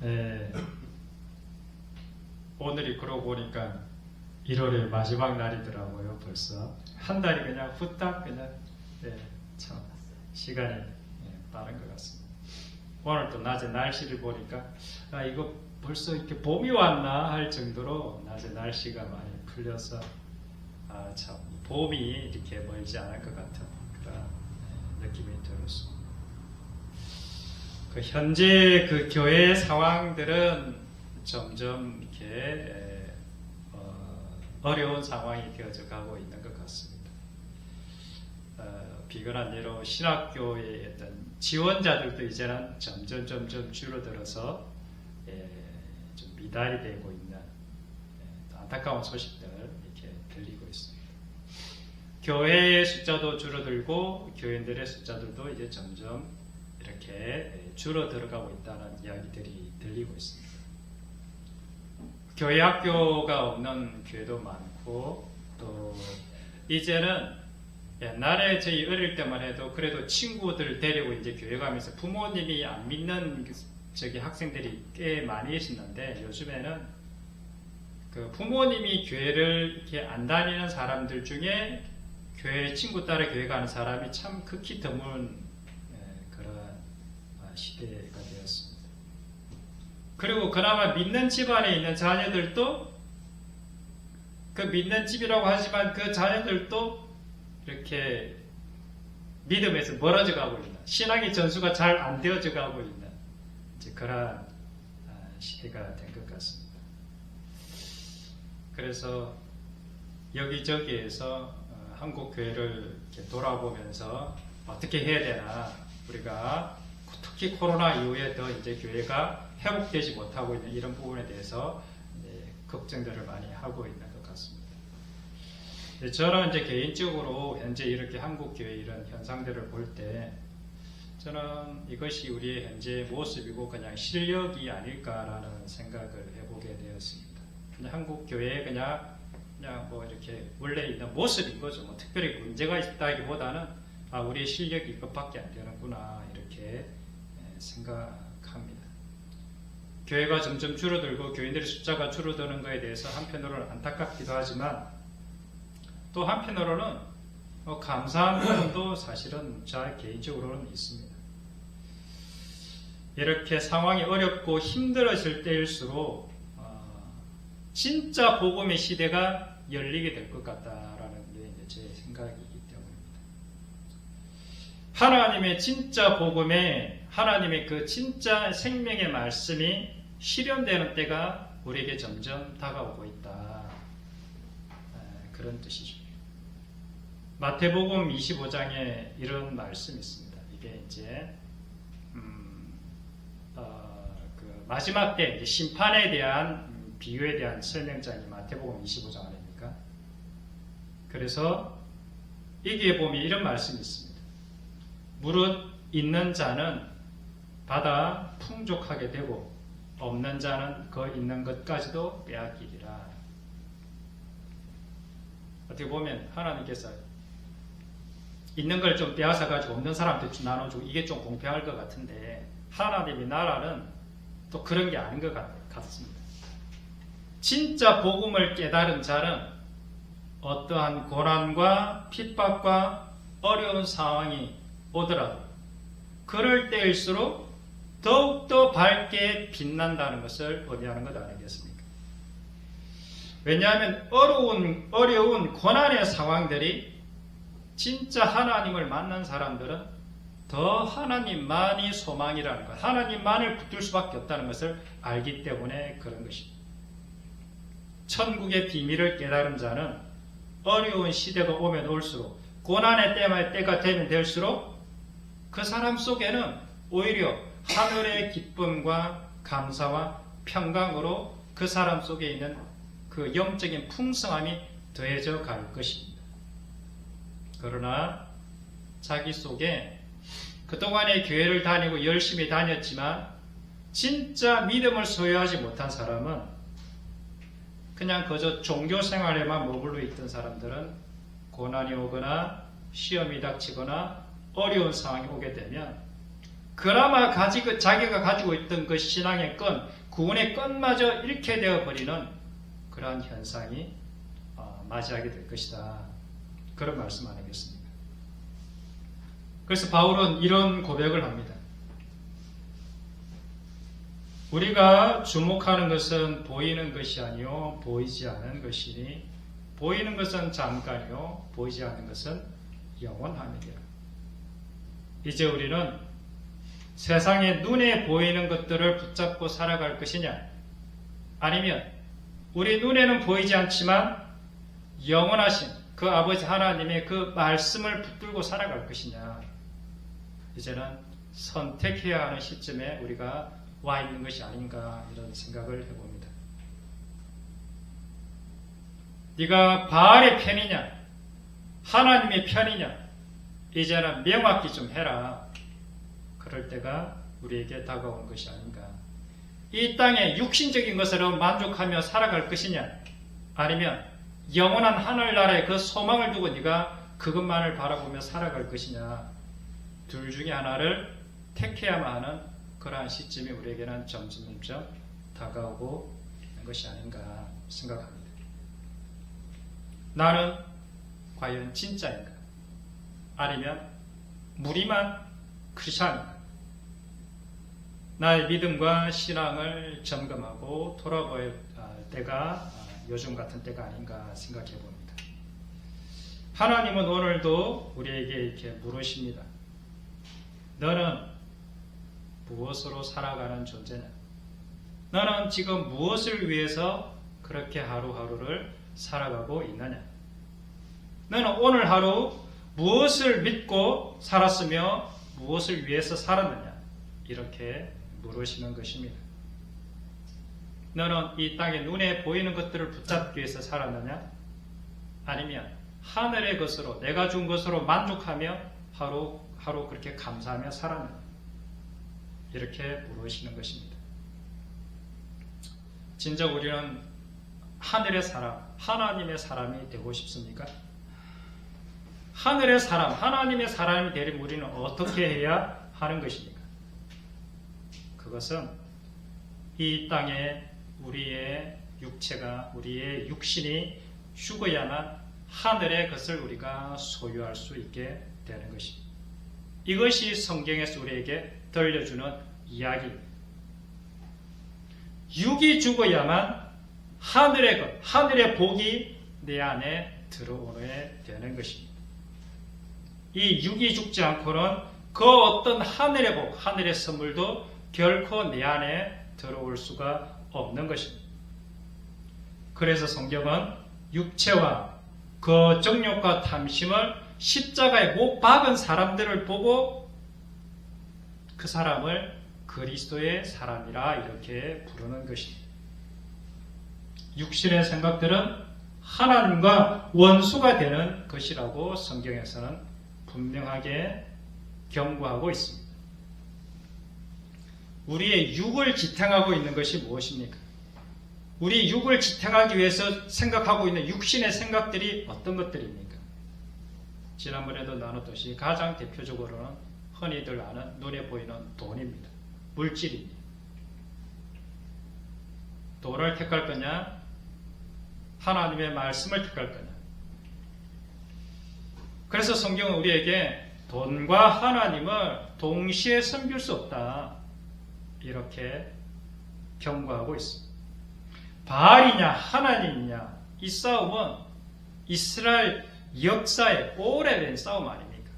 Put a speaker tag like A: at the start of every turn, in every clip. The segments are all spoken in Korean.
A: 예, 오늘이 그러고 보니까 1월의 마지막 날이더라고요. 벌써 한 달이 그냥 후딱 그냥 참 시간이 빠른 것 같습니다. 오늘 또 낮에 날씨를 보니까 이거 벌써 이렇게 봄이 왔나 할 정도로 낮에 날씨가 많이 풀려서 참 봄이 이렇게 멀지 않을 것 같은 그런 느낌이 들었습니다. 그 현재 그 교회 상황들은 점점 이렇게 어려운 상황이 되어져 가고 있는 것 같습니다. 비근한 예로 신학교의 어떤 지원자들도 이제는 점점 줄어들어서 좀 미달이 되고 있는 안타까운 소식들 이렇게 들리고 있습니다. 교회의 숫자도 줄어들고 교인들의 숫자들도 이제 점점 이렇게 줄어들어가고 있다는 이야기들이 들리고 있습니다. 교회 학교가 없는 교회도 많고 또 이제는 옛날에 저희 어릴 때만 해도 그래도 친구들 데리고 이제 교회 가면서 부모님이 안 믿는 학생들이 꽤 많이 있었는데 요즘에는 그 부모님이 교회를 이렇게 안 다니는 사람들 중에 교회 친구 따라 교회 가는 사람이 참 극히 드문 그런 시대가 되었습니다. 그리고 그나마 믿는 집안에 있는 자녀들도 그 믿는 집이라고 하지만 그 자녀들도 이렇게 믿음에서 멀어져 가고 있는 신앙의 전수가 잘 안 되어져 가고 있는 이제 그러한 시대가 된 것 같습니다. 그래서 여기저기에서 한국 교회를 이렇게 돌아보면서 어떻게 해야 되나 우리가 특히 코로나 이후에 더 이제 교회가 회복되지 못하고 있는 이런 부분에 대해서 걱정들을 많이 하고 있는 것 같습니다. 저는 이제 개인적으로 현재 이렇게 한국 교회 이런 현상들을 볼 때 저는 이것이 우리의 현재 모습이고 그냥 실력이 아닐까라는 생각을 해보게 되었습니다. 그냥 한국 교회에 그냥 뭐 이렇게 원래 있는 모습인 거죠. 뭐 특별히 문제가 있다기보다는 우리의 실력이 이것밖에 안 되는구나 이렇게 생각합니다. 교회가 점점 줄어들고 교인들의 숫자가 줄어드는 것에 대해서 한편으로는 안타깝기도 하지만 또 한편으로는 감사한 부분도 사실은 저 개인적으로는 있습니다. 이렇게 상황이 어렵고 힘들어질 때일수록 진짜 복음의 시대가 열리게 될 것 같다라는 게 제 생각이기 때문입니다. 하나님의 진짜 복음에 하나님의 그 진짜 생명의 말씀이 실현되는 때가 우리에게 점점 다가오고 있다. 그런 뜻이죠. 마태복음 25장에 이런 말씀이 있습니다. 이게 이제 그 마지막 때 이제 심판에 대한 비유에 대한 설명장이 마태복음 25장 아닙니까? 그래서 여기에 보면 이런 말씀이 있습니다. 무릇 있는 자는 받아 풍족하게 되고 없는 자는 그 있는 것까지도 빼앗기리라. 어떻게 보면 하나님께서 있는 걸 좀 빼앗아가지고 없는 사람한테 나눠주고 이게 좀 공평할 것 같은데 하나님의 나라는 또 그런 게 아닌 것 같습니다. 진짜 복음을 깨달은 자는 어떠한 고난과 핍박과 어려운 상황이 오더라도 그럴 때일수록 더욱더 밝게 빛난다는 것을 의미하는 것 아니겠습니까? 왜냐하면 어려운 고난의 상황들이 진짜 하나님을 만난 사람들은 더 하나님만이 소망이라는 것, 하나님만을 붙들 수밖에 없다는 것을 알기 때문에 그런 것입니다. 천국의 비밀을 깨달은 자는 어려운 시대가 오면 올수록 고난의 때가 되면 될수록 그 사람 속에는 오히려 하늘의 기쁨과 감사와 평강으로 그 사람 속에 있는 그 영적인 풍성함이 더해져 갈 것입니다. 그러나 자기 속에 그동안에 교회를 다니고 열심히 다녔지만 진짜 믿음을 소유하지 못한 사람은 그냥 그저 종교 생활에만 머물러 있던 사람들은 고난이 오거나 시험이 닥치거나 어려운 상황이 오게 되면 그나마 자기가 가지고 있던 그 신앙의 끈, 구원의 끈마저 잃게 되어버리는 그러한 현상이 맞이하게 될 것이다. 그런 말씀 안 하겠습니까? 그래서 바울은 이런 고백을 합니다. 우리가 주목하는 것은 보이는 것이 아니요 보이지 않은 것이니 보이는 것은 잠깐이요 보이지 않는 것은 영원함이니라. 이제 우리는 세상에 눈에 보이는 것들을 붙잡고 살아갈 것이냐, 아니면 우리 눈에는 보이지 않지만 영원하신 그 아버지 하나님의 그 말씀을 붙들고 살아갈 것이냐. 이제는 선택해야 하는 시점에 우리가 와 있는 것이 아닌가, 이런 생각을 해봅니다. 네가 바알의 편이냐 하나님의 편이냐, 이제는 명확히 좀 해라. 그럴 때가 우리에게 다가온 것이 아닌가. 이 땅에 육신적인 것으로 만족하며 살아갈 것이냐, 아니면 영원한 하늘나라의 그 소망을 두고 네가 그것만을 바라보며 살아갈 것이냐. 둘 중에 하나를 택해야만 하는 그러한 시점이 우리에게는 점점 다가오고 있는 것이 아닌가 생각합니다. 나는 과연 진짜인가, 아니면 무리만 크리스찬인가? 나의 믿음과 신앙을 점검하고 돌아볼 때가 요즘 같은 때가 아닌가 생각해 봅니다. 하나님은 오늘도 우리에게 이렇게 물으십니다. 너는 무엇으로 살아가는 존재냐? 너는 지금 무엇을 위해서 그렇게 하루하루를 살아가고 있느냐? 너는 오늘 하루 무엇을 믿고 살았으며 무엇을 위해서 살았느냐? 이렇게 물으시는 것입니다. 너는 이 땅에 눈에 보이는 것들을 붙잡기 위해서 살았느냐? 아니면 하늘의 것으로, 내가 준 것으로 만족하며 하루 그렇게 감사하며 살았느냐? 이렇게 물으시는 것입니다. 진짜 우리는 하늘의 사람, 하나님의 사람이 되고 싶습니까? 하늘의 사람, 하나님의 사람이 되려면 우리는 어떻게 해야 하는 것입니까? 그것은 이 땅에 우리의 육체가, 우리의 육신이 죽어야만 하늘의 것을 우리가 소유할 수 있게 되는 것입니다. 이것이 성경에서 우리에게 들려주는 이야기입니다. 육이 죽어야만 하늘의 것, 하늘의 복이 내 안에 들어오게 되는 것입니다. 이 육이 죽지 않고는 그 어떤 하늘의 복, 하늘의 선물도 결코 내 안에 들어올 수가 없는 것입니다. 그래서 성경은 육체와 그 정욕과 탐심을 십자가에 못 박은 사람들을 보고 그 사람을 그리스도의 사람이라 이렇게 부르는 것입니다. 육신의 생각들은 하나님과 원수가 되는 것이라고 성경에서는 분명하게 경고하고 있습니다. 우리의 육을 지탱하고 있는 것이 무엇입니까? 우리 육을 지탱하기 위해서 생각하고 있는 육신의 생각들이 어떤 것들입니까? 지난번에도 나눴듯이 가장 대표적으로는 흔히들 아는 눈에 보이는 돈입니다. 물질입니다. 돈을 택할 거냐? 하나님의 말씀을 택할 거냐? 그래서 성경은 우리에게 돈과 하나님을 동시에 섬길 수 없다, 이렇게 경고하고 있습니다. 바알이냐 하나님이냐, 이 싸움은 이스라엘 역사의 오래된 싸움 아닙니까?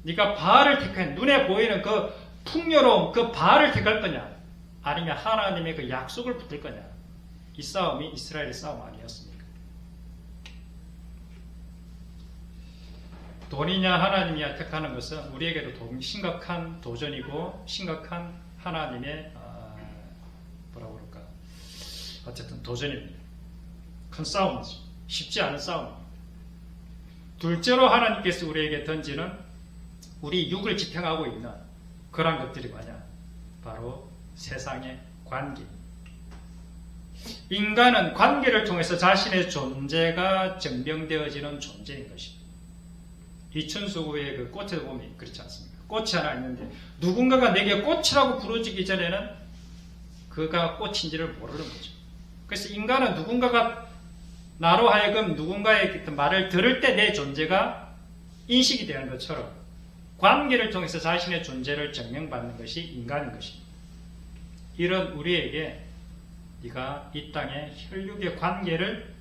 A: 네가 바알을 택해, 눈에 보이는 그 풍요로움, 그 바알을 택할 거냐, 아니면 하나님의 그 약속을 붙들 거냐. 이 싸움이 이스라엘의 싸움 아니었습니까? 돈이냐 하나님이냐 택하는 것은 우리에게도 심각한 도전이고 심각한 하나님의 뭐라고 그럴까, 어쨌든 도전입니다. 큰 싸움이죠. 쉽지 않은 싸움입니다. 둘째로 하나님께서 우리에게 던지는 우리 육을 지탱하고 있는 그런 것들이 뭐냐? 바로 세상의 관계. 인간은 관계를 통해서 자신의 존재가 증명되어지는 존재인 것입니다. 이춘수의 그 꽃에 보면 그렇지 않습니까? 꽃이 하나 있는데 누군가가 내게 꽃이라고 부르기 전에는 그가 꽃인지를 모르는 거죠. 그래서 인간은 누군가가 나로 하여금 누군가의 말을 들을 때 내 존재가 인식이 되는 것처럼 관계를 통해서 자신의 존재를 증명받는 것이 인간인 것입니다. 이런 우리에게 네가 이 땅의 혈육의 관계를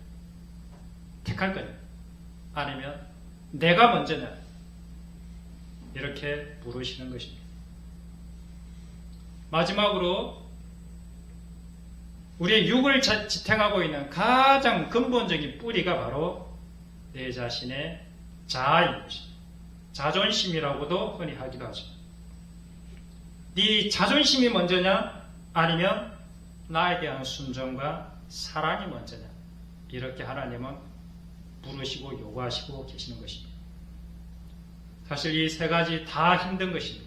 A: 택할 거냐 아니면 내가 먼저냐 이렇게 물으시는 것입니다. 마지막으로 우리의 육을 지탱하고 있는 가장 근본적인 뿌리가 바로 내 자신의 자아인 것입니다. 자존심이라고도 흔히 하기도 하죠. 네 자존심이 먼저냐 아니면 나에 대한 순종과 사랑이 먼저냐 이렇게 하나님은 부르시고 요구하시고 계시는 것입니다. 사실 이 세 가지 다 힘든 것입니다.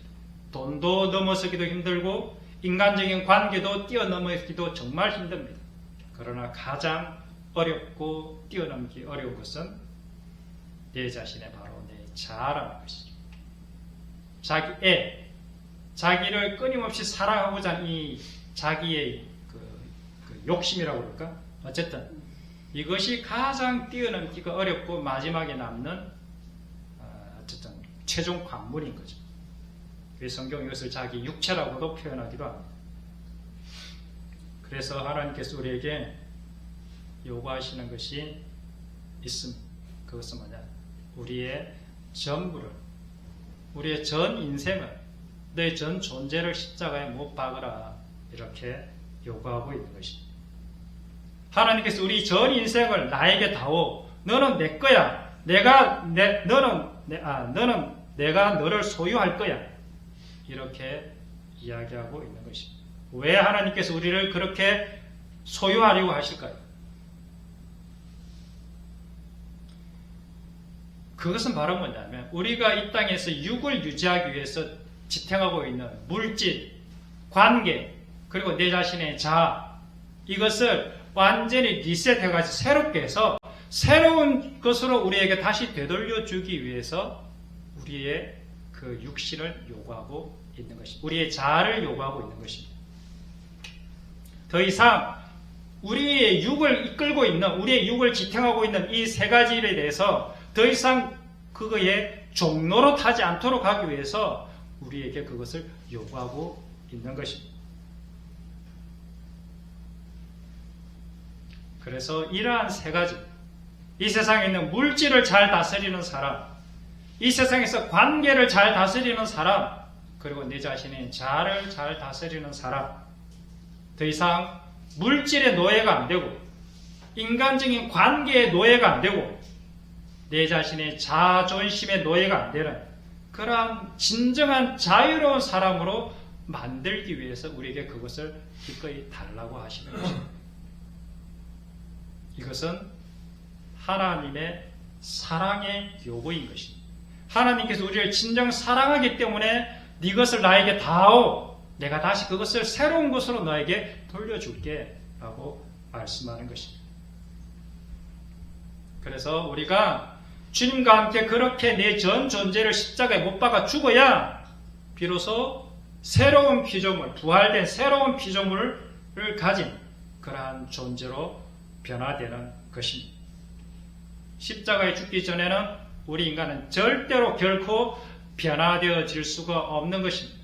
A: 돈도 넘어서기도 힘들고 인간적인 관계도 뛰어넘기도 정말 힘듭니다. 그러나 가장 어렵고 뛰어넘기 어려운 것은 내 자신의 바로 내 자아라는 것이죠. 자기를 끊임없이 사랑하고자 하는 이 자기의 그 욕심이라고 그럴까? 어쨌든 이것이 가장 뛰어넘기가 어렵고 마지막에 남는 어쨌든 최종 관문인 거죠. 그래서 성경 이것을 자기 육체라고도 표현하기도 합니다. 그래서 하나님께서 우리에게 요구하시는 것이 있습니다. 그것은 뭐냐? 우리의 전부를, 우리의 전 인생을, 내 전 존재를 십자가에 못 박으라 이렇게 요구하고 있는 것입니다. 하나님께서 우리 전 인생을 나에게 다오. 너는 내 거야. 너는 내가 너를 소유할 거야. 이렇게 이야기하고 있는 것입니다. 왜 하나님께서 우리를 그렇게 소유하려고 하실까요? 그것은 바로 뭐냐면 우리가 이 땅에서 육을 유지하기 위해서 지탱하고 있는 물질, 관계, 그리고 내 자신의 자아 이것을 완전히 리셋해가지고 새롭게 해서 새로운 것으로 우리에게 다시 되돌려주기 위해서 우리의 그 육신을 요구하고 있는 것입니다. 우리의 자아를 요구하고 있는 것입니다. 더 이상 우리의 육을 이끌고 있는, 우리의 육을 지탱하고 있는 이 세 가지 일에 대해서 더 이상 그거에 종로로 타지 않도록 하기 위해서 우리에게 그것을 요구하고 있는 것입니다. 그래서 이러한 세 가지, 이 세상에 있는 물질을 잘 다스리는 사람, 이 세상에서 관계를 잘 다스리는 사람, 그리고 내 자신의 자아를 잘 다스리는 사람, 더 이상 물질의 노예가 안 되고 인간적인 관계의 노예가 안 되고 내 자신의 자존심의 노예가 안 되는 그러한 진정한 자유로운 사람으로 만들기 위해서 우리에게 그것을 기꺼이 달라고 하시는 것입니다. 이것은 하나님의 사랑의 요구인 것입니다. 하나님께서 우리를 진정 사랑하기 때문에 네 것을 나에게 다오. 내가 다시 그것을 새로운 것으로 너에게 돌려줄게 라고 말씀하는 것입니다. 그래서 우리가 주님과 함께 그렇게 내 전 존재를 십자가에 못 박아 죽어야 비로소 새로운 피조물, 부활된 새로운 피조물을 가진 그러한 존재로 변화되는 것입니다. 십자가에 죽기 전에는 우리 인간은 절대로 결코 변화되어질 수가 없는 것입니다.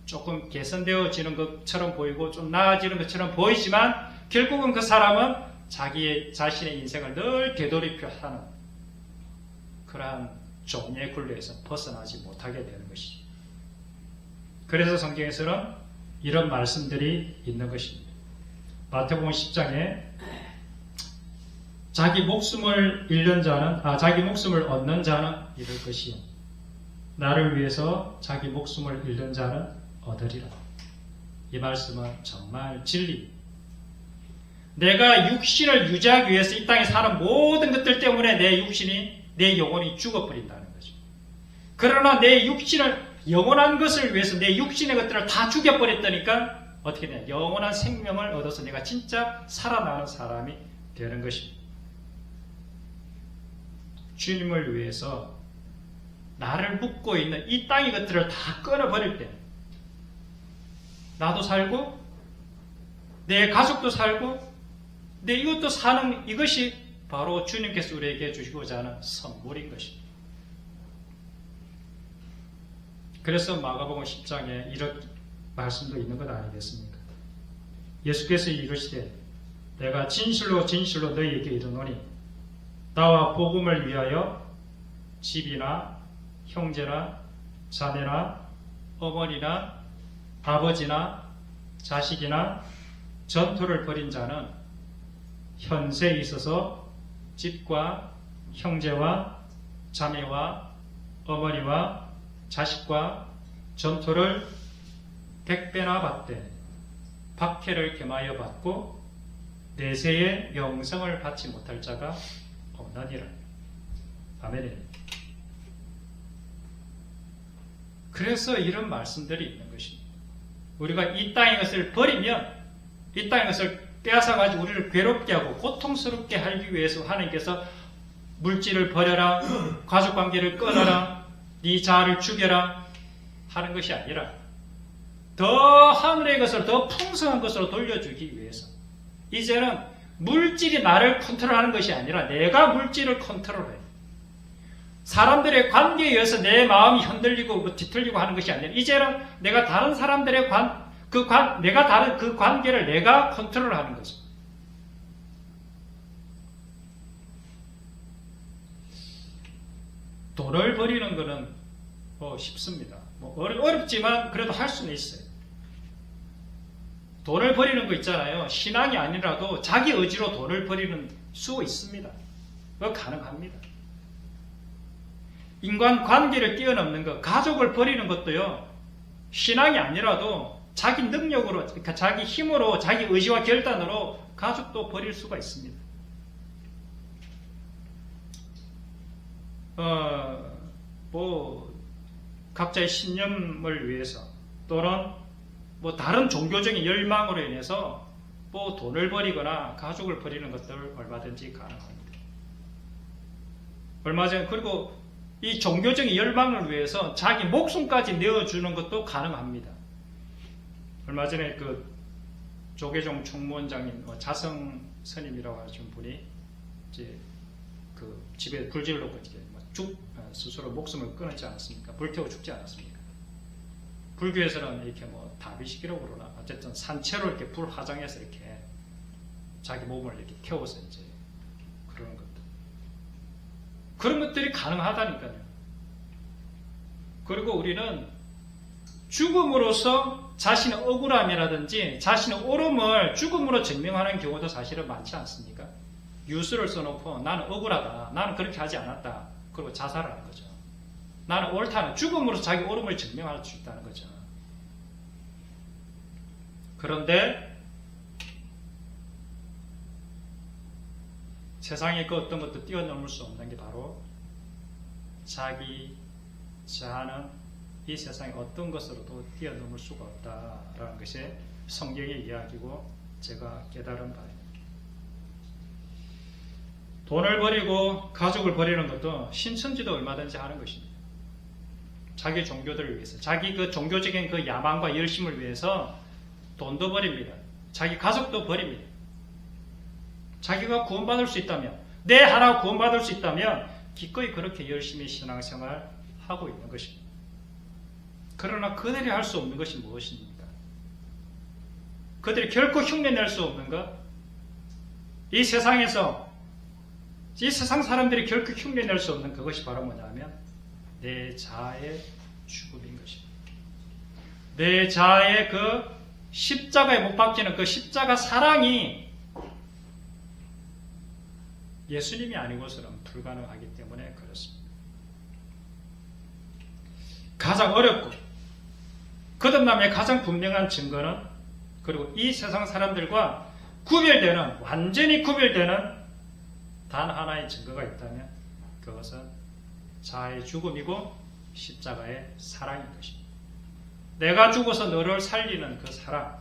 A: 조금 개선되어지는 것처럼 보이고 좀 나아지는 것처럼 보이지만 결국은 그 사람은 자신의 인생을 늘 되돌이켜 하는 그러한 종의 굴레에서 벗어나지 못하게 되는 것이죠. 그래서 성경에서는 이런 말씀들이 있는 것입니다. 마태복음 10장에 자기 목숨을 얻는 자는 잃을 것이요 나를 위해서 자기 목숨을 잃는 자는 얻으리라. 이 말씀은 정말 진리. 내가 육신을 유지하기 위해서 이 땅에 사는 모든 것들 때문에 내 영혼이 죽어버린다는 거죠. 그러나 내 육신을, 영원한 것을 위해서 내 육신의 것들을 다 죽여버렸다니까 어떻게 되냐? 영원한 생명을 얻어서 내가 진짜 살아나는 사람이 되는 것입니다. 주님을 위해서 나를 묶고 있는 이 땅의 것들을 다 끊어버릴 때 나도 살고 내 가족도 살고 내 이것도 사는 이것이 바로 주님께서 우리에게 주시고자 하는 선물인 것입니다. 그래서 마가복음 10장에 이런 말씀도 있는 것 아니겠습니까? 예수께서 이르시되 내가 진실로 진실로 너희에게 이르노니 나와 복음을 위하여 집이나 형제나 자매나 어머니나 아버지나 자식이나 전토를 벌인 자는 현세에 있어서 집과 형제와 자매와 어머니와 자식과 전토를 100배나 받되 박해를 겸하여 받고 내세의 영생을 받지 못할 자가 없나니라. 아멘. 그래서 이런 말씀들이 있는 것입니다. 우리가 이 땅의 것을 버리면 이 땅의 것을 빼앗아가지고 우리를 괴롭게 하고 고통스럽게 하기 위해서 하나님께서 물질을 버려라, 가족관계를 끊어라, 네 자아를 죽여라 하는 것이 아니라 더 하늘의 것을 더 풍성한 것으로 돌려주기 위해서 이제는 물질이 나를 컨트롤하는 것이 아니라 내가 물질을 컨트롤해. 사람들의 관계에 의해서 내 마음이 흔들리고 뒤틀리고 하는 것이 아니라 이제는 내가 다른 사람들의 내가 다른 그 관계를 내가 컨트롤하는 거죠. 돈을 버리는 것은 쉽습니다. 어렵지만 그래도 할 수는 있어요. 돈을 버리는 거 있잖아요. 신앙이 아니라도 자기 의지로 돈을 버리는 수 있습니다. 그거 가능합니다. 인간 관계를 뛰어넘는 것, 가족을 버리는 것도요. 신앙이 아니라도 자기 능력으로, 그러니까 자기 힘으로, 자기 의지와 결단으로 가족도 버릴 수가 있습니다. 각자의 신념을 위해서 또는 다른 종교적인 열망으로 인해서 돈을 버리거나 가족을 버리는 것들 얼마든지 가능합니다. 얼마 전에 그리고 이 종교적인 열망을 위해서 자기 목숨까지 내어주는 것도 가능합니다. 얼마 전에 그 조계종 총무원장님 자성 스님이라고 하시는 분이 이제 그 집에 불질로 스스로 목숨을 끊었지 않았습니까? 불태워 죽지 않았습니까? 불교에서는 이렇게 다비식이라고 그러나 어쨌든 산채로 이렇게 불 화장해서 이렇게 자기 몸을 이렇게 태워서 이제 그러는 것들. 그런 것들이 가능하다니까요. 그리고 우리는 죽음으로써 자신의 억울함이라든지 자신의 옳음을 죽음으로 증명하는 경우도 사실은 많지 않습니까? 뉴스를 써놓고 나는 억울하다. 나는 그렇게 하지 않았다. 그리고 자살하는 거죠. 나는 옳다는 죽음으로 자기 옳음을 증명할 수 있다는 거죠. 그런데 세상에 그 어떤 것도 뛰어넘을 수 없는 게 바로 자기 자아는 이 세상의 어떤 것으로도 뛰어넘을 수가 없다라는 것이 성경의 이야기고 제가 깨달은 바입니다. 돈을 버리고 가족을 버리는 것도 신천지도 얼마든지 하는 것입니다. 자기 종교들을 위해서, 자기 그 종교적인 그 야망과 열심을 위해서 돈도 버립니다. 자기 가족도 버립니다. 자기가 구원받을 수 있다면, 내 하나 구원받을 수 있다면 기꺼이 그렇게 열심히 신앙생활 하고 있는 것입니다. 그러나 그들이 할 수 없는 것이 무엇입니까? 그들이 결코 흉내낼 수 없는 것, 이 세상에서 이 세상 사람들이 결코 흉내낼 수 없는 그것이 바로 뭐냐면 내 자아의 죽음인 것입니다. 내 자아의 그 십자가에 못 박히는 그 십자가 사랑이 예수님이 아니고서는 불가능하기 때문에 그렇습니다. 가장 어렵고 거듭남의 가장 분명한 증거는 그리고 이 세상 사람들과 구별되는, 완전히 구별되는 단 하나의 증거가 있다면 그것은 자아의 죽음이고 십자가의 사랑인 것입니다. 내가 죽어서 너를 살리는 그 사랑,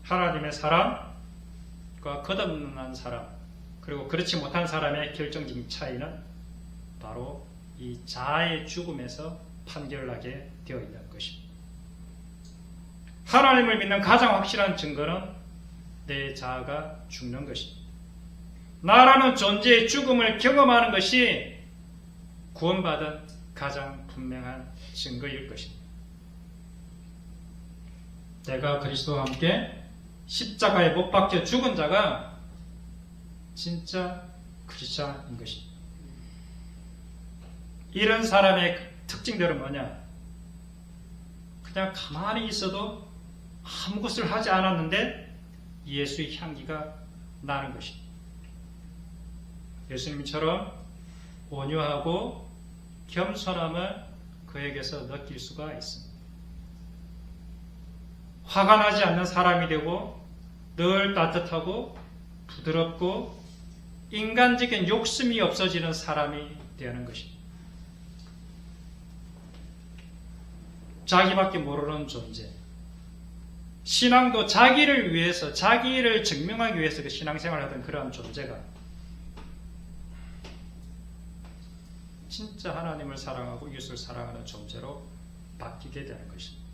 A: 하나님의 사랑과 거듭난 사람, 그리고 그렇지 못한 사람의 결정적인 차이는 바로 이 자아의 죽음에서 판결나게 되어 있는 것입니다. 하나님을 믿는 가장 확실한 증거는 내 자아가 죽는 것입니다. 나라는 존재의 죽음을 경험하는 것이 구원받은 가장 분명한 증거일 것입니다. 내가 그리스도와 함께 십자가에 못 박혀 죽은 자가 진짜 크리스찬인 것입니다. 이런 사람의 특징들은 뭐냐? 그냥 가만히 있어도 아무것을 하지 않았는데 예수의 향기가 나는 것입니다. 예수님처럼 온유하고 겸손함을 그에게서 느낄 수가 있습니다. 화가 나지 않는 사람이 되고 늘 따뜻하고 부드럽고 인간적인 욕심이 없어지는 사람이 되는 것입니다. 자기밖에 모르는 존재. 신앙도 자기를 위해서, 자기를 증명하기 위해서 그 신앙생활을 하던 그러한 존재가 진짜 하나님을 사랑하고 이웃을 사랑하는 존재로 바뀌게 되는 것입니다.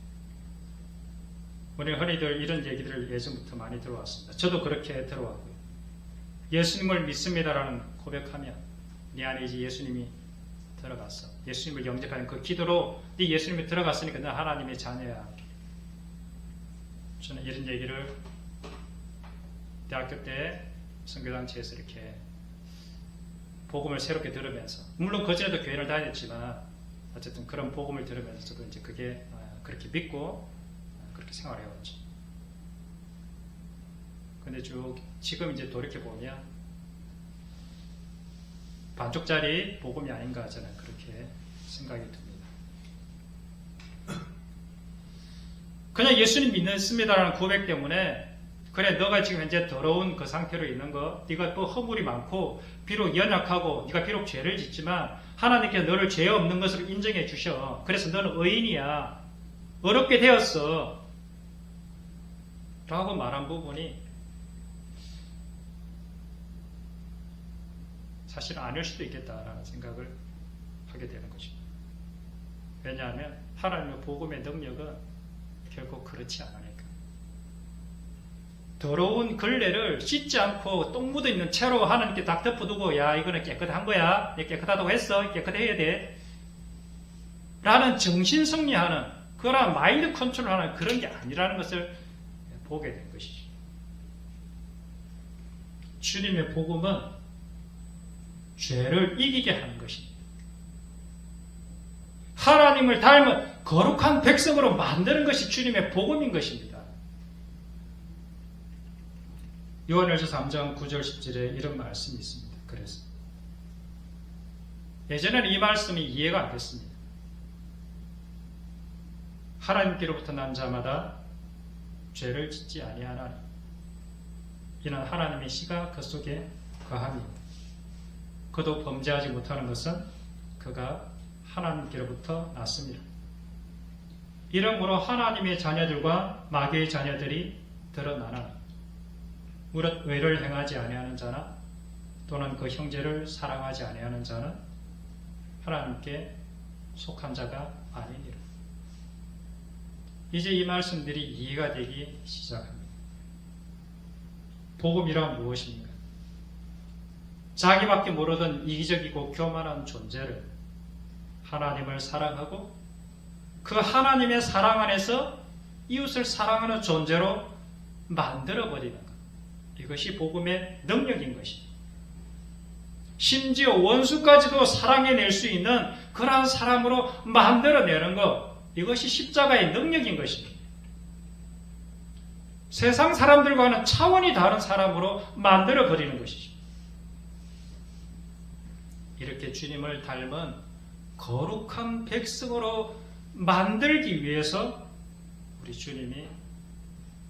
A: 우리 흔히들 이런 얘기들을 예전부터 많이 들어왔습니다. 저도 그렇게 들어왔고요. 예수님을 믿습니다라는 고백하면 네 안에 이제 예수님이 들어갔어. 예수님을 영접하는 그 기도로 네 예수님이 들어갔으니까 너 하나님의 자녀야. 저는 이런 얘기를 대학교 때 선교단체에서 이렇게 복음을 새롭게 들으면서, 물론 그전에도 교회를 다녔지만 어쨌든 그런 복음을 들으면서 저도 이제 그게 그렇게 믿고 그렇게 생활해왔죠. 근데 지금 이제 돌이켜보면 반쪽짜리 복음이 아닌가 저는 그렇게 생각이 듭니다. 그냥 예수님 믿습니다라는 고백 때문에 그래 너가 지금 현재 더러운 그 상태로 있는 거, 네가 또 허물이 많고 비록 연약하고 네가 비록 죄를 짓지만 하나님께서 너를 죄 없는 것으로 인정해 주셔. 그래서 너는 의인이야. 어렵게 되었어. 라고 말한 부분이 사실 아닐 수도 있겠다라는 생각을 하게 되는 것입니다. 왜냐하면 하나님의 복음의 능력은 결코 그렇지 않으니까. 더러운 걸레를 씻지 않고 똥 묻어있는 채로 하나님께 딱 덮어두고 야 이거는 깨끗한 거야. 내 깨끗하다고 했어. 깨끗해야 돼. 라는 정신승리하는 그런 마인드 컨트롤하는 그런 게 아니라는 것을 보게 된 것이죠. 주님의 복음은 죄를 이기게 하는 것입니다. 하나님을 닮은 거룩한 백성으로 만드는 것이 주님의 복음인 것입니다. 요한일서 3장 9절 10절에 이런 말씀이 있습니다. 그래서 예전에는 이 말씀이 이해가 안 됐습니다. 하나님께로부터 난 자마다 죄를 짓지 아니하나니 이는 하나님의 씨가 그 속에 거함이요 그도 범죄하지 못하는 것은 그가 하나님께로부터 났습니다. 이러므로 하나님의 자녀들과 마귀의 자녀들이 드러나나 무릇 의를 행하지 아니하는 자나 또는 그 형제를 사랑하지 아니하는 자는 하나님께 속한 자가 아니니라. 이제 이 말씀들이 이해가 되기 시작합니다. 복음이란 무엇입니까? 자기밖에 모르던 이기적이고 교만한 존재를 하나님을 사랑하고 그 하나님의 사랑 안에서 이웃을 사랑하는 존재로 만들어버리는 것. 이것이 복음의 능력인 것입니다. 심지어 원수까지도 사랑해낼 수 있는 그러한 사람으로 만들어내는 것. 이것이 십자가의 능력인 것입니다. 세상 사람들과는 차원이 다른 사람으로 만들어버리는 것이죠. 이렇게 주님을 닮은 거룩한 백성으로 만들기 위해서 우리 주님이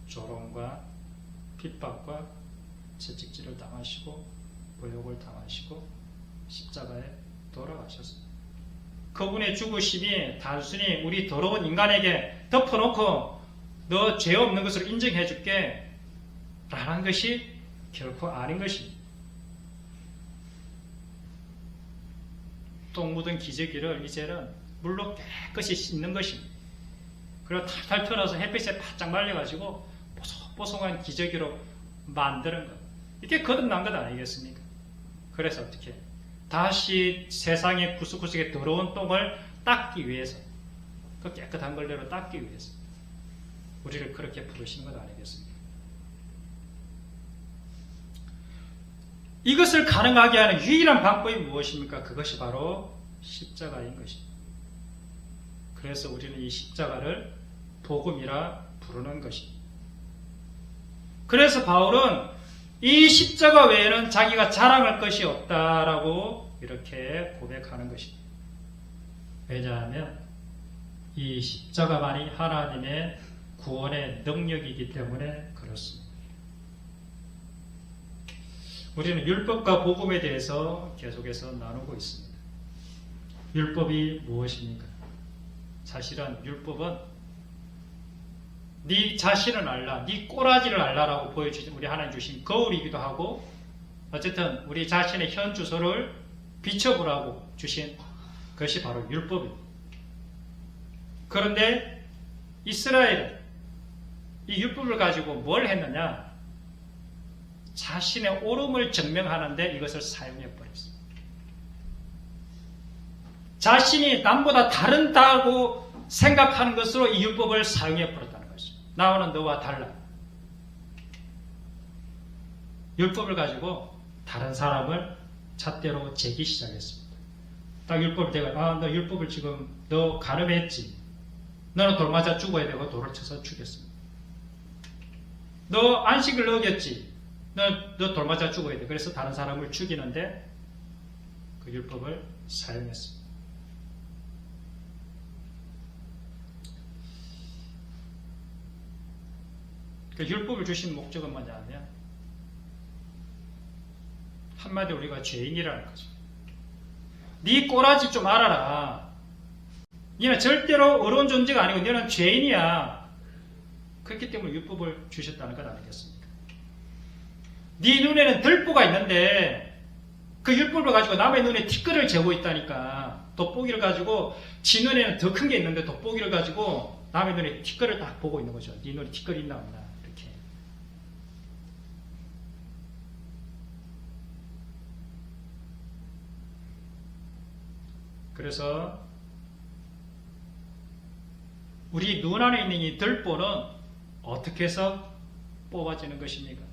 A: 조롱과 핍박과 채찍질을 당하시고 모욕을 당하시고 십자가에 돌아가셨습니다. 그분의 죽으심이 단순히 우리 더러운 인간에게 덮어놓고 너 죄 없는 것으로 인정해 줄게 라는 것이 결코 아닌 것입니다. 똥 묻은 기저귀를 이제는 물로 깨끗이 씻는 것입니다. 그리고 탈탈 털어서 햇빛에 바짝 말려가지고 뽀송뽀송한 기저귀로 만드는 것. 이게 거듭난 것 아니겠습니까? 그래서 어떻게 다시 세상의 구석구석에 더러운 똥을 닦기 위해서, 그 깨끗한 걸대로 닦기 위해서 우리를 그렇게 부르시는 것 아니겠습니까? 이것을 가능하게 하는 유일한 방법이 무엇입니까? 그것이 바로 십자가인 것입니다. 그래서 우리는 이 십자가를 복음이라 부르는 것입니다. 그래서 바울은 이 십자가 외에는 자기가 자랑할 것이 없다라고 이렇게 고백하는 것입니다. 왜냐하면 이 십자가만이 하나님의 구원의 능력이기 때문에 그렇습니다. 우리는 율법과 복음에 대해서 계속해서 나누고 있습니다. 율법이 무엇입니까? 사실은 율법은 네 자신을 알라, 네 꼬라지를 알라라고 보여주신 우리 하나님 주신 거울이기도 하고, 어쨌든 우리 자신의 현 주소를 비춰보라고 주신 것이 바로 율법입니다. 그런데 이스라엘은 이 율법을 가지고 뭘 했느냐? 자신의 옳음을 증명하는데 이것을 사용해 버렸습니다. 자신이 남보다 다르다고 생각하는 것으로 이 율법을 사용해 버렸다는 것입니다. 나와는 너와 달라. 율법을 가지고 다른 사람을 잣대로 재기 시작했습니다. 딱 율법을 대가, 너 율법을 지금 너 가늠했지. 너는 돌 맞아 죽어야 되고 돌을 쳐서 죽였습니다. 너 안식을 어겼지. 너 돌 맞아 죽어야 돼. 그래서 다른 사람을 죽이는데 그 율법을 사용했습니다. 그 율법을 주신 목적은 뭐냐면 한마디로 우리가 죄인이라는 거죠. 네 꼬라지 좀 알아라. 너는 절대로 어려운 존재가 아니고 너는 죄인이야. 그렇기 때문에 율법을 주셨다는 것 아니겠습니까? 네 눈에는 들보가 있는데 그 율법을 가지고 남의 눈에 티끌을 재고 있다니까. 돋보기를 가지고 지 눈에는 더 큰 게 있는데 돋보기를 가지고 남의 눈에 티끌을 딱 보고 있는 거죠. 네 눈에 티끌이 있나 없나 이렇게. 그래서 우리 눈 안에 있는 이 들보는 어떻게 해서 뽑아지는 것입니까?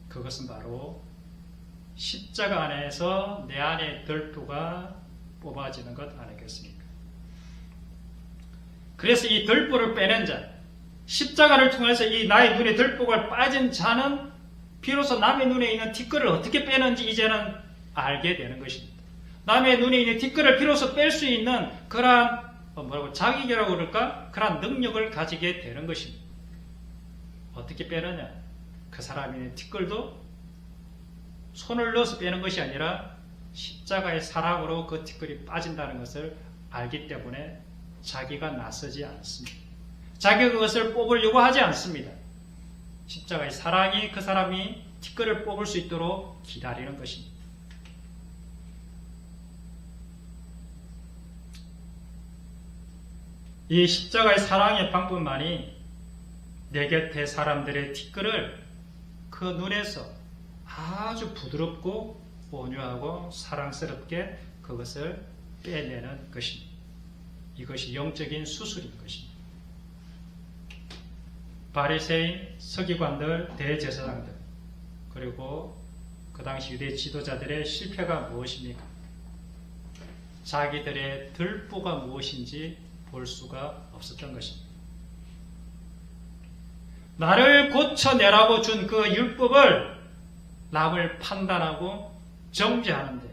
A: 그것은 바로 십자가 안에서 내 안에 들보가 뽑아지는 것 아니겠습니까? 그래서 이 들보를 빼낸 자, 십자가를 통해서 이 나의 눈에 들보가 빠진 자는 비로소 남의 눈에 있는 티끌을 어떻게 빼는지 이제는 알게 되는 것입니다. 남의 눈에 있는 티끌을 비로소 뺄 수 있는 그러한 자기계라고 그럴까? 그러한 능력을 가지게 되는 것입니다. 어떻게 빼느냐? 그 사람의 티끌도 손을 넣어서 빼는 것이 아니라 십자가의 사랑으로 그 티끌이 빠진다는 것을 알기 때문에 자기가 나서지 않습니다. 자기가 그것을 뽑으려고 하지 않습니다. 십자가의 사랑이 그 사람이 티끌을 뽑을 수 있도록 기다리는 것입니다. 이 십자가의 사랑의 방법만이 내 곁의 사람들의 티끌을 그 눈에서 아주 부드럽고 온유하고 사랑스럽게 그것을 빼내는 것입니다. 이것이 영적인 수술인 것입니다. 바리새인, 서기관들, 대제사장들 그리고 그 당시 유대 지도자들의 실패가 무엇입니까? 자기들의 들보가 무엇인지 볼 수가 없었던 것입니다. 나를 고쳐내라고 준 그 율법을 남을 판단하고 정죄하는데,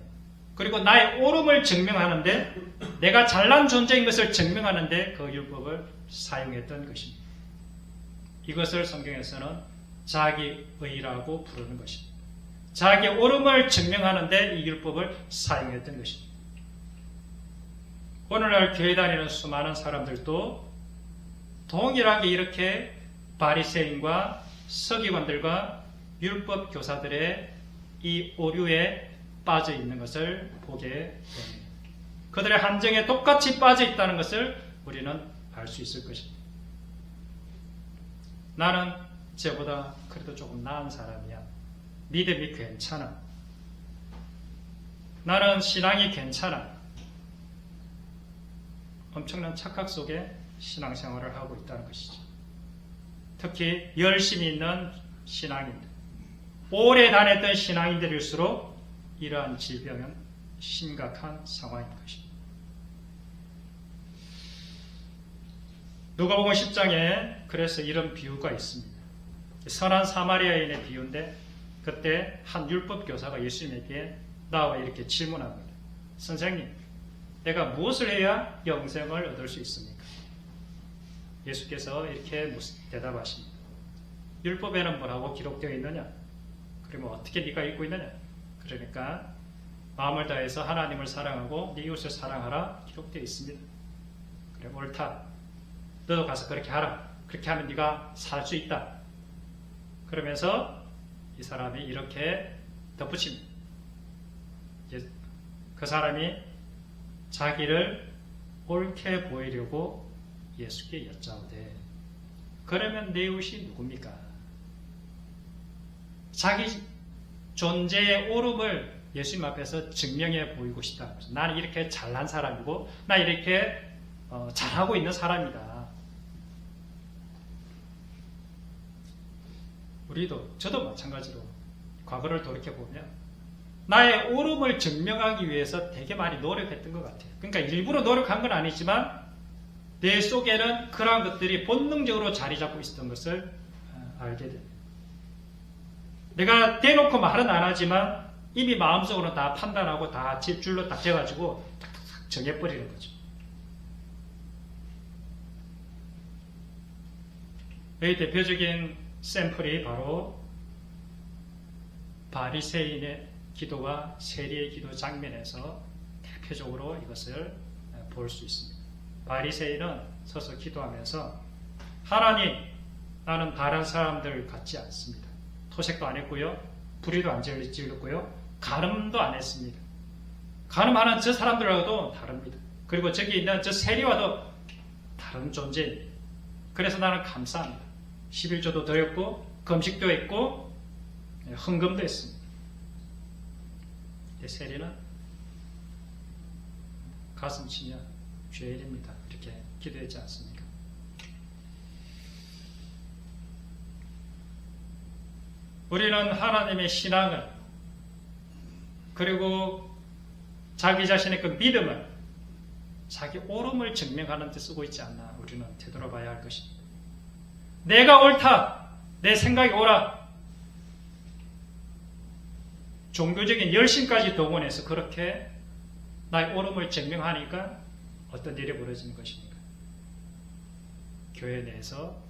A: 그리고 나의 옳음을 증명하는데, 내가 잘난 존재인 것을 증명하는데 그 율법을 사용했던 것입니다. 이것을 성경에서는 자기의라고 부르는 것입니다. 자기 옳음을 증명하는데 이 율법을 사용했던 것입니다. 오늘날 교회 다니는 수많은 사람들도 동일하게 이렇게 바리새인과 서기관들과 율법 교사들의 이 오류에 빠져 있는 것을 보게 됩니다. 그들의 함정에 똑같이 빠져 있다는 것을 우리는 알 수 있을 것입니다. 나는 쟤보다 그래도 조금 나은 사람이야. 믿음이 괜찮아. 나는 신앙이 괜찮아. 엄청난 착각 속에 신앙생활을 하고 있다는 것이죠. 특히 열심히 있는 신앙인들, 오래 다녔던 신앙인들일수록 이러한 질병은 심각한 상황인 것입니다. 누가복음 10장에 그래서 이런 비유가 있습니다. 선한 사마리아인의 비유인데 그때 한 율법 교사가 예수님에게 나와 이렇게 질문합니다. 선생님, 내가 무엇을 해야 영생을 얻을 수 있습니까? 예수께서 이렇게 대답하십니다. 율법에는 뭐라고 기록되어 있느냐? 그러면 어떻게 네가 읽고 있느냐? 그러니까 마음을 다해서 하나님을 사랑하고 네 이웃을 사랑하라 기록되어 있습니다. 그래, 옳다. 너도 가서 그렇게 하라. 그렇게 하면 네가 살 수 있다. 그러면서 이 사람이 이렇게 덧붙입니다. 그 사람이 자기를 옳게 보이려고 예수께 여짜오되 그러면 내 이웃이 누굽니까? 자기 존재의 옳음을 예수님 앞에서 증명해 보이고 싶다. 나는 이렇게 잘난 사람이고 나 이렇게 잘하고 있는 사람이다. 저도 마찬가지로 과거를 돌이켜보면 나의 옳음을 증명하기 위해서 되게 많이 노력했던 것 같아요. 그러니까 일부러 노력한 건 아니지만 내 속에는 그러한 것들이 본능적으로 자리 잡고 있었던 것을 알게 됩니다. 내가 대놓고 말은 안 하지만 이미 마음속으로 다 판단하고 다 줄로 딱 재가지고 탁탁탁 정해버리는 거죠. 여기 대표적인 샘플이 바로 바리새인의 기도와 세리의 기도 장면에서 대표적으로 이것을 볼 수 있습니다. 바리새인은 서서 기도하면서 하나님, 나는 다른 사람들 같지 않습니다. 토색도 안 했고요. 불의도 안 지었고요. 간음도 안 했습니다. 간음하는 저 사람들하고도 다릅니다. 그리고 저기 있는 저 세리와도 다른 존재입니다. 그래서 나는 감사합니다. 11조도 드렸고 금식도 했고 헌금도 했습니다. 세리는 가슴 치며 죄인입니다. 이렇게 기도했지 않습니까? 우리는 하나님의 신앙을 그리고 자기 자신의 그 믿음을 자기 옳음을 증명하는 데 쓰고 있지 않나 우리는 되돌아봐야 할 것입니다. 내가 옳다. 내 생각이 옳아. 종교적인 열심까지 동원해서 그렇게 나의 옳음을 증명하니까 어떤 일이 벌어지는 것입니까? 교회 내에서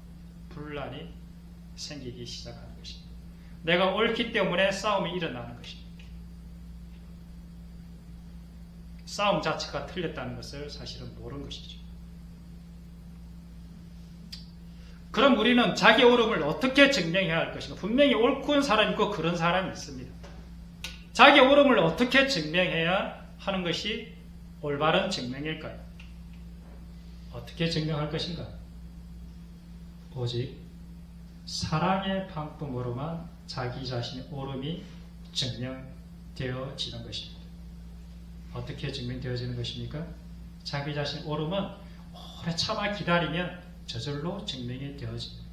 A: 분란이 생기기 시작하는 것입니다. 내가 옳기 때문에 싸움이 일어나는 것입니다. 싸움 자체가 틀렸다는 것을 사실은 모르는 것이죠. 그럼 우리는 자기 옳음을 어떻게 증명해야 할 것인가? 분명히 옳은 사람이 있고 그런 사람이 있습니다. 자기 옳음을 어떻게 증명해야 하는 것이 올바른 증명일까요? 어떻게 증명할 것인가? 오직 사랑의 방법으로만 자기 자신의 옳음이 증명되어지는 것입니다. 어떻게 증명되어지는 것입니까? 자기 자신의 옳음은 오래 참아 기다리면 저절로 증명이 되어집니다.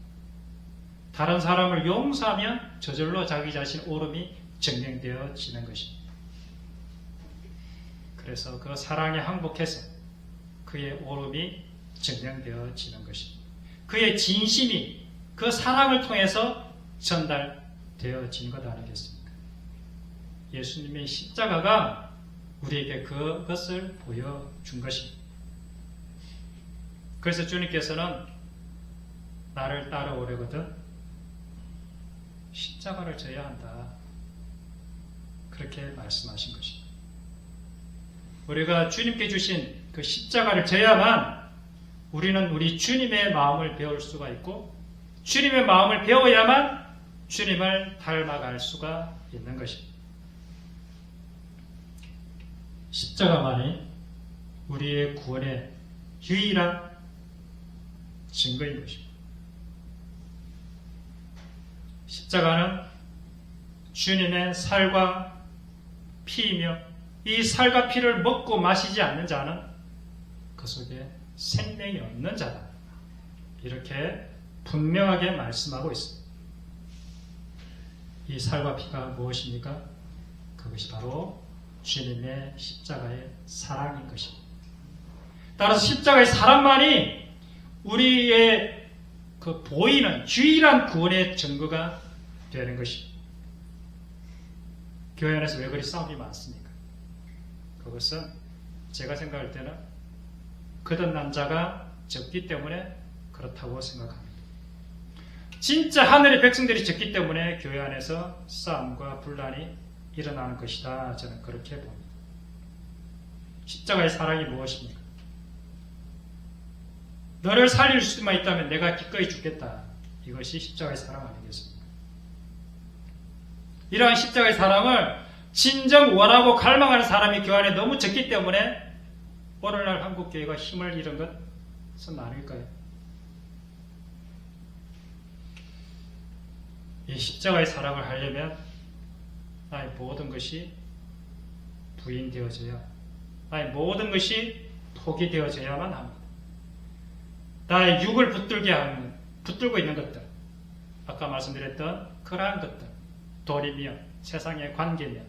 A: 다른 사람을 용서하면 저절로 자기 자신의 옳음이 증명되어지는 것입니다. 그래서 그 사랑에 항복해서 그의 옳음이 증명되어지는 것입니다. 그의 진심이 그 사랑을 통해서 전달되어진 것 아니겠습니까? 예수님의 십자가가 우리에게 그것을 보여준 것입니다. 그래서 주님께서는 나를 따라오려거든 십자가를 져야 한다. 그렇게 말씀하신 것입니다. 우리가 주님께 주신 그 십자가를 져야만 우리는 우리 주님의 마음을 배울 수가 있고 주님의 마음을 배워야만 주님을 닮아갈 수가 있는 것입니다. 십자가만이 우리의 구원의 유일한 증거인 것입니다. 십자가는 주님의 살과 피이며 이 살과 피를 먹고 마시지 않는 자는 그 속에 생명이 없는 자다. 이렇게 분명하게 말씀하고 있습니다. 이 살과 피가 무엇입니까? 그것이 바로 주님의 십자가의 사랑인 것입니다. 따라서 십자가의 사랑만이 우리의 그 보이는 유일한 구원의 증거가 되는 것입니다. 교회 안에서 왜 그리 싸움이 많습니까? 그것은 제가 생각할 때는 거듭난 남자가 적기 때문에 그렇다고 생각합니다. 진짜 하늘의 백성들이 적기 때문에 교회 안에서 싸움과 분란이 일어나는 것이다. 저는 그렇게 봅니다. 십자가의 사랑이 무엇입니까? 너를 살릴 수만 있다면 내가 기꺼이 죽겠다. 이것이 십자가의 사랑 아니겠습니까? 이러한 십자가의 사랑을 진정 원하고 갈망하는 사람이 교회 안에 너무 적기 때문에 오늘날 한국교회가 힘을 잃은 것은 아닐까요? 이 십자가의 사랑을 하려면 나의 모든 것이 부인되어져야, 나의 모든 것이 포기되어져야만 합니다. 나의 육을 붙들고 있는 것들, 아까 말씀드렸던 그러한 것들, 돌이며 세상의 관계며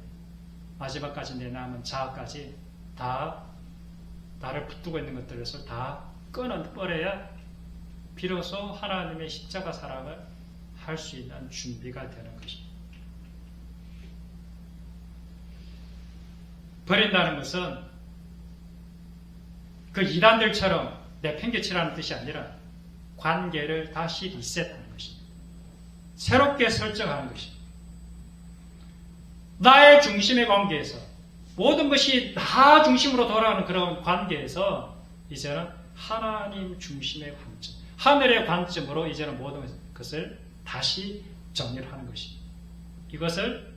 A: 마지막까지 내 남은 자아까지 다 나를 붙들고 있는 것들에서 다 끊어버려야 비로소 하나님의 십자가 사랑을 할 수 있는 준비가 되는 것입니다. 버린다는 것은 그 이단들처럼 내팽개치라는 뜻이 아니라 관계를 다시 리셋하는 것입니다. 새롭게 설정하는 것입니다. 나의 중심의 관계에서 모든 것이 나 중심으로 돌아가는 그런 관계에서 이제는 하나님 중심의 관점, 하늘의 관점으로 이제는 모든 것을 다시 정리를 하는 것입니다. 이것을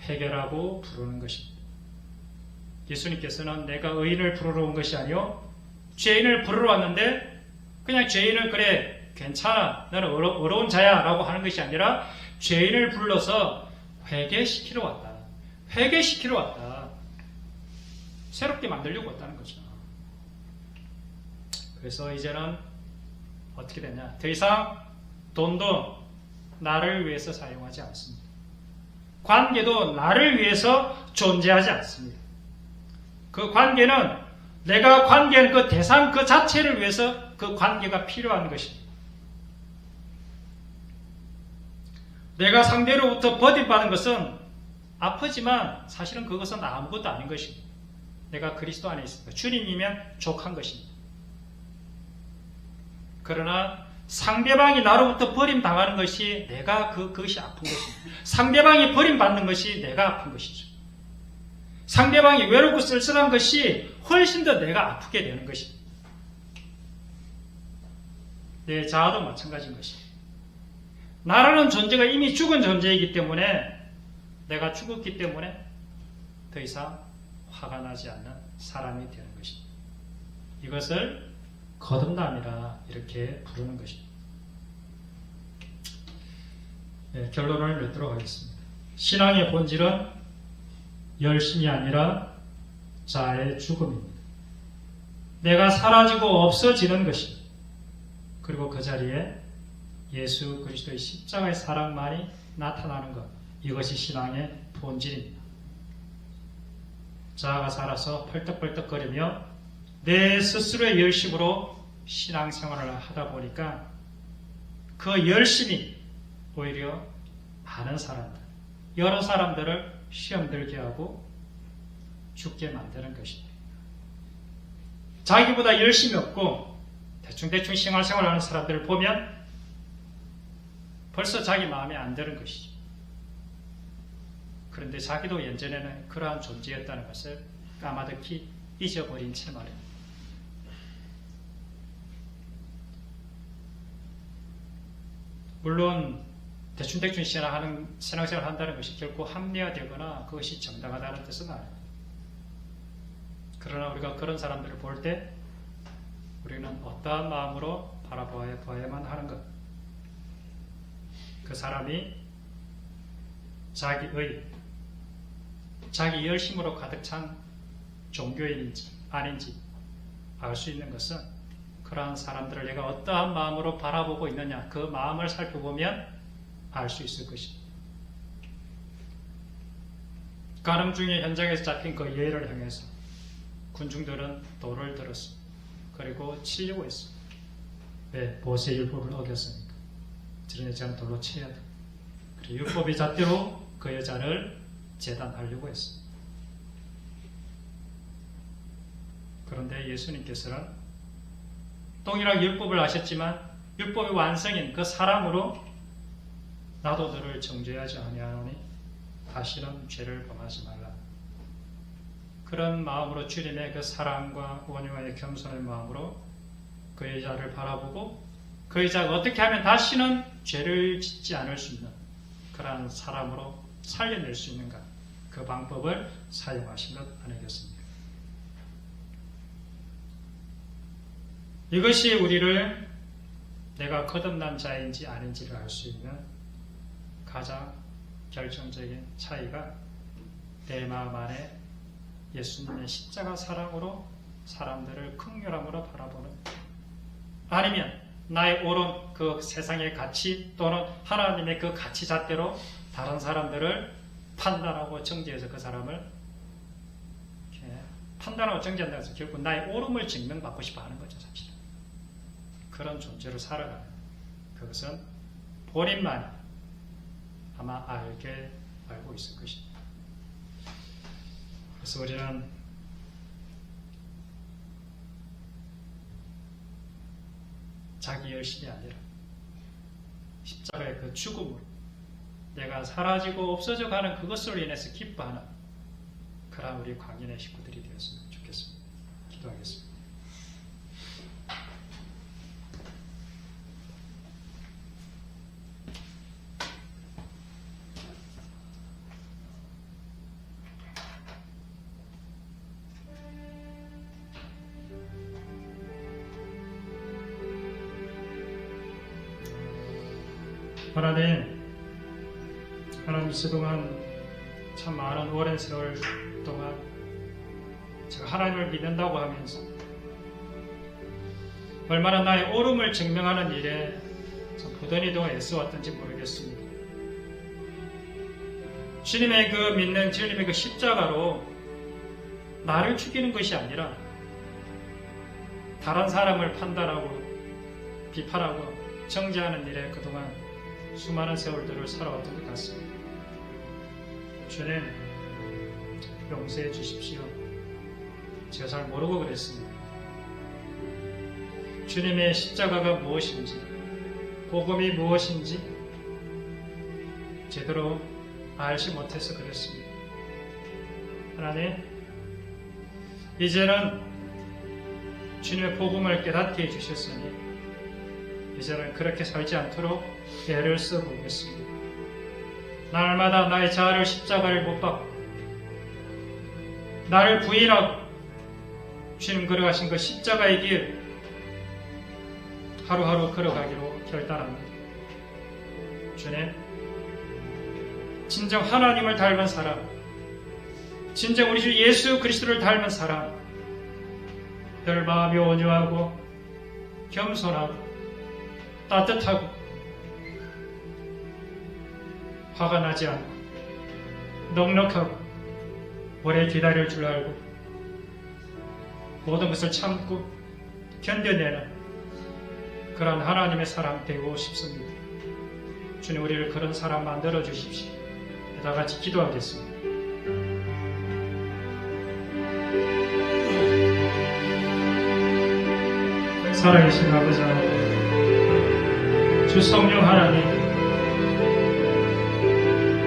A: 회개라고 부르는 것입니다. 예수님께서는 내가 의인을 부르러 온 것이 아니요 죄인을 부르러 왔는데 그냥 죄인을 그래 괜찮아 너는 어려운 자야 라고 하는 것이 아니라 죄인을 불러서 회개시키러 왔다. 회개시키러 왔다. 새롭게 만들려고 왔다는 거죠. 그래서 이제는 어떻게 되냐, 더 이상 돈도 나를 위해서 사용하지 않습니다. 관계도 나를 위해서 존재하지 않습니다. 그 관계는 내가 관계한 그 대상 그 자체를 위해서 그 관계가 필요한 것입니다. 내가 상대로부터 버림받은 것은 아프지만 사실은 그것은 아무것도 아닌 것입니다. 내가 그리스도 안에 있습니다. 주님이면 족한 것입니다. 그러나 상대방이 나로부터 버림당하는 것이 내가 그것이 아픈 것입니다. 상대방이 버림받는 것이 내가 아픈 것이죠. 상대방이 외롭고 쓸쓸한 것이 훨씬 더 내가 아프게 되는 것입니다. 내 자아도 마찬가지인 것입니다. 나라는 존재가 이미 죽은 존재이기 때문에 내가 죽었기 때문에 더 이상 화가 나지 않는 사람이 되는 것입니다. 이것을 거듭남이라 이렇게 부르는 것입니다. 네, 결론을 맺도록 하겠습니다. 신앙의 본질은 열심이 아니라 자아의 죽음입니다. 내가 사라지고 없어지는 것입니다. 그리고 그 자리에 예수 그리스도의 십자가의 사랑만이 나타나는 것, 이것이 신앙의 본질입니다. 자아가 살아서 펄떡펄떡거리며 내 스스로의 열심으로 신앙생활을 하다 보니까 그 열심이 오히려 많은 사람들, 여러 사람들을 시험 들게 하고 죽게 만드는 것입니다. 자기보다 열심이 없고 대충대충 신앙생활을 하는 사람들을 보면 벌써 자기 마음에 안 드는 것이죠. 그런데 자기도 예전에는 그러한 존재였다는 것을 까마득히 잊어버린 채 말입니다. 물론 대충대충 신앙생활을 한다는 것이 결코 합리화되거나 그것이 정당하다는 뜻은 아닙니다. 그러나 우리가 그런 사람들을 볼 때 우리는 어떠한 마음으로 바라봐야만 하는 것. 그 사람이 자기 열심으로 가득 찬 종교인인지 아닌지 알 수 있는 것은 그러한 사람들을 내가 어떠한 마음으로 바라보고 있느냐, 그 마음을 살펴보면 알 수 있을 것입니다. 간음 중에 현장에서 잡힌 그 예를 향해서 군중들은 돌을 들었습니다. 그리고 치려고 했습니다. 왜? 모세율법을 어겼으니까. 저런 여자는 돌로 쳐야 돼. 그리고 율법의 잣대로 그 여자를 재단하려고 했습니다. 그런데 예수님께서는 동일하게 율법을 아셨지만 율법의 완성인 그 사람으로 나도 너를 정죄하지 아니하노니 다시는 죄를 범하지 말라. 그런 마음으로 주님의 그 사랑과 온유와 겸손의 마음으로 그 여자를 바라보고 그 여자가 어떻게 하면 다시는 죄를 짓지 않을 수 있는 그러한 사람으로 살려낼 수 있는가, 그 방법을 사용하신 것 아니겠습니까? 이것이 우리를 내가 거듭난 자인지 아닌지를 알 수 있는 가장 결정적인 차이가 내 마음 안에 예수님의 십자가 사랑으로 사람들을 긍휼함으로 바라보는, 아니면 나의 옳은 그 세상의 가치 또는 하나님의 그 가치 잣대로 다른 사람들을 판단하고 정죄해서 그 사람을 판단하고 정죄한다고 해서 결국 나의 옳음을 증명받고 싶어 하는 거죠. 사실은 그런 존재로 살아가는, 그것은 본인만이 아마 알고 있을 것입니다. 그래서 우리는 자기 열심이 아니라 십자가의 그 죽음으로 내가 사라지고 없어져 가는 그것으로 인해서 기뻐하는 그러한 우리 광인의 식구들이 되었으면 좋겠습니다. 기도하겠습니다. 하나님 그동안 참 많은 오랜 세월 동안 제가 하나님을 믿는다고 하면서 얼마나 나의 옳음을 증명하는 일에 참 부단히 동안 애써왔던지 모르겠습니다. 주님의 그 믿는 주님의 그 십자가로 나를 죽이는 것이 아니라 다른 사람을 판단하고 비판하고 정죄하는 일에 그동안 수많은 세월들을 살아왔던 것 같습니다. 주님, 용서해 주십시오. 제가 잘 모르고 그랬습니다. 주님의 십자가가 무엇인지, 복음이 무엇인지 제대로 알지 못해서 그랬습니다. 하나님, 이제는 주님의 복음을 깨닫게 해주셨으니 이제는 그렇게 살지 않도록 애를 써보겠습니다. 날마다 나의 자아를 십자가를 못 박고 나를 부인하고 주님 걸어가신 그 십자가의 길 하루하루 걸어가기로 결단합니다. 주님, 진정 하나님을 닮은 사람, 진정 우리 주 예수 그리스도를 닮은 사람, 늘 마음이 온유하고 겸손하고 따뜻하고 화가 나지 않고 넉넉하고 오래 기다릴 줄 알고 모든 것을 참고 견뎌내는 그런 하나님의 사람 되고 싶습니다. 주님, 우리를 그런 사람 만들어 주십시오. 다 같이 기도하겠습니다. 살아계신 아버지 하나님, 주 성령 하나님,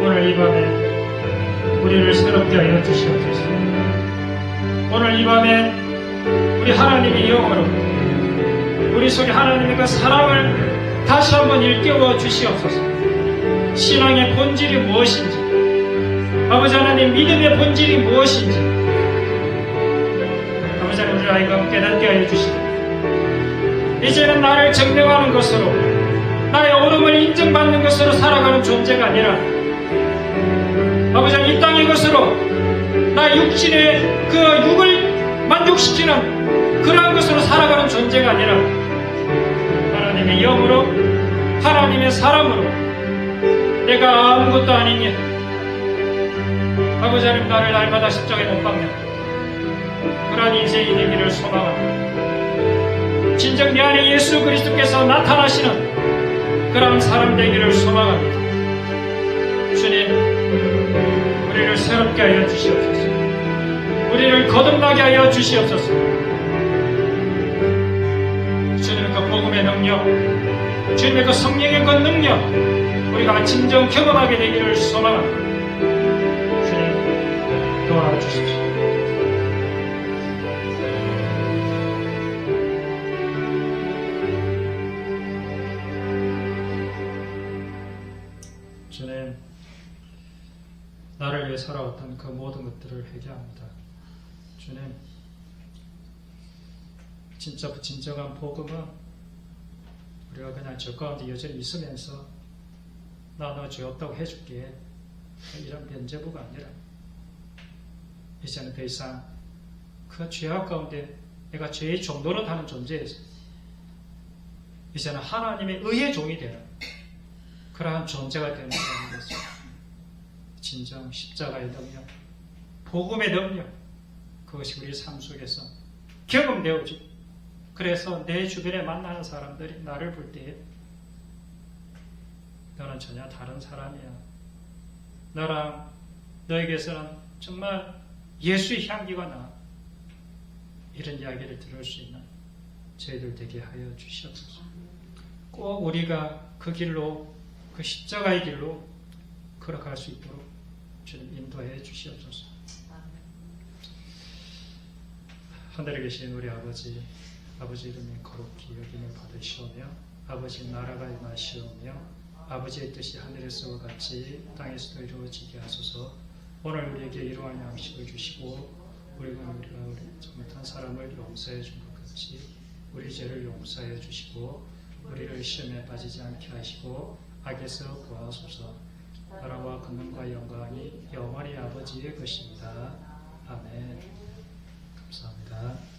A: 오늘 이 밤에 우리를 새롭게 하여 주시옵소서. 오늘 이 밤에 우리 하나님의 영으로 우리 속에 하나님의 그 사랑을 다시 한번 일깨워 주시옵소서. 신앙의 본질이 무엇인지, 아버지 하나님 믿음의 본질이 무엇인지 아버지 하나님 우리를 하여금 깨닫게 하여 주시고 이제는 나를 증명하는 것으로 나의 옳음을 인정받는 것으로 살아가는 존재가 아니라 아버지 하나님 이 땅의 것으로 나의 육신의 그 육을 만족시키는 그러한 것으로 살아가는 존재가 아니라 하나님의 영으로 하나님의 사람으로 내가 아무것도 아니니 아버지 하나님 나를 날마다 십자가에 못 박는 그러한 인생이 되기를 소망합니다. 진정 내 안에 예수 그리스도께서 나타나시는 그러한 사람 되기를 소망합니다. 주님, 우리를 새롭게 하여 주시옵소서. 우리를 거듭나게 하여 주시옵소서. 주님의 그 복음의 능력, 주님의 그 성령의 그 능력, 우리가 진정 경험하게 되기를 소망합니다. 주님, 도와주십시오. 주님, 나를 위해 살아왔던 그 모든 것들을 회개합니다. 주님, 진정한 복음은 우리가 그냥 저 가운데 여전히 있으면서 나 너 죄 없다고 해줄게 이런 면죄부가 아니라 이제는 더 이상 그 죄악 가운데 내가 죄의 종로를 하는 존재에서 이제는 하나님의 의의 종이 되는 그러한 존재가 되는 것입니다. 진정 십자가의 능력, 복음의 능력, 그것이 우리 삶 속에서 경험되어지고 그래서 내 주변에 만나는 사람들이 나를 볼 때에 너는 전혀 다른 사람이야. 너랑 너에게서는 정말 예수의 향기가 나. 이런 이야기를 들을 수 있는 저희들 되게 하여 주시옵소서. 꼭 우리가 그 길로, 그 십자가의 길로 걸어갈 수 있도록 주님 인도해 주시옵소서. 하늘에 계신 우리 아버지 이름이 거룩히 여김을 받으시오며 아버지 나라가 임하시오며 아버지의 뜻이 하늘에서와 같이 땅에서도 이루어지게 하소서. 오늘 우리에게 일용할 양식을 주시고 우리가 우리 잘못한 사람을 용서해 준 것 같이 우리 죄를 용서해 주시고 우리를 시험에 빠지지 않게 하시고 악에서 구하소서. 나라와 권능과 영광이 영원히 아버지의 것입니다. 아멘. 감사합니다.